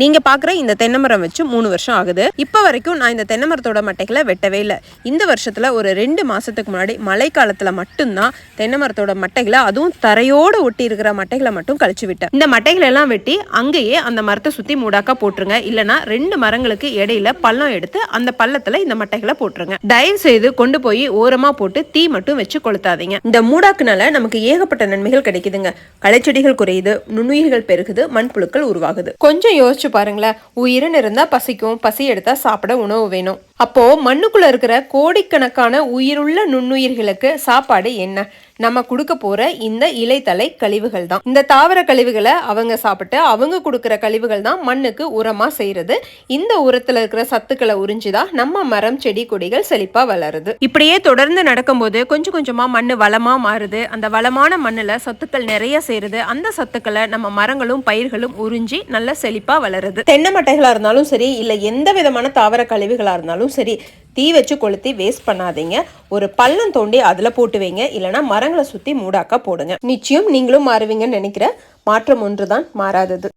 நீங்க பாக்குற இந்த தென்னை மரம் வச்சு 3 வருஷம் ஆகுது. இப்ப வரைக்கும் நான் இந்த தென்னை மரத்தோட மட்டைகளை வெட்டவே இல்லை. இந்த வருஷத்துல ஒரு 2 மாசத்துக்கு முன்னாடி மழை காலத்துல மட்டும்தான் தென்னை மரத்தோட மட்டைகளை, அதுவும் தரையோடு ஒட்டி இருக்கிற மட்டைகளை மட்டும் கழிச்சு விட்டேன். இந்த மட்டைகளை எல்லாம் வெட்டி அங்கேயே அந்த மரத்தை சுத்தி மூடாக்கா போட்டுருங்க. இல்லைன்னா 2 மரங்களுக்கு இடையில பள்ளம் எடுத்து அந்த பள்ளத்துல இந்த மட்டைகளை போட்டுருங்க. தயவு செய்து கொண்டு போய் ஓரமா போட்டு தீ மட்டும் வச்சு கொளுத்தாதீங்க. இந்த மூடாக்குனால நமக்கு ஏகப்பட்ட நன்மைகள் கிடைக்குதுங்க. களைச்செடிகள் குறையுது, நுண்ணுயிர்கள் பெருகுது, மண்புழுக்கள் உருவாகுது. கொஞ்சம் யோசிச்சு பாருங்களேன். உயிரின் இருந்தா பசிக்கும், பசி எடுத்தா சாப்பிட உணவு வேணும். அப்போ மண்ணுக்குள்ள இருக்கிற கோடிக்கணக்கான உயிருள்ள நுண்ணுயிர்களுக்கு சாப்பாடு என்ன? நம்ம கொடுக்க போற இந்த இலைத்தலை கழிவுகள் தான். இந்த தாவர கழிவுகளை அவங்க சாப்பிட்டு அவங்க கொடுக்கிற கழிவுகள் தான் மண்ணுக்கு உரமா செய்யறது. இந்த உரத்துல இருக்கிற சத்துக்களை உறிஞ்சுதான் நம்ம மரம், செடி, கொடிகள் செழிப்பா வளருது. இப்படியே தொடர்ந்து நடக்கும்போது கொஞ்சம் கொஞ்சமா மண்ணு வளமா மாறுது. அந்த வளமான மண்ணுல சத்துக்கள் நிறைய சேருது. அந்த சத்துக்களை நம்ம மரங்களும் பயிர்களும் உறிஞ்சி நல்ல செழிப்பா வளருது. தென்னை மட்டைகளா இருந்தாலும் சரி, இல்ல எந்த விதமான தாவர கழிவுகளா இருந்தாலும் சரி, தீ வச்சு கொளுத்தி வேஸ்ட் பண்ணாதீங்க. ஒரு பள்ளம் தோண்டி அதுல போட்டு வைங்க. இல்லைன்னா மரங்களை சுத்தி மூடாக்கா போடுங்க. நிச்சயம் நீங்களும் மாறுவீங்கன்னு நினைக்கிற மாற்றம் ஒன்றுதான் மாறாதது.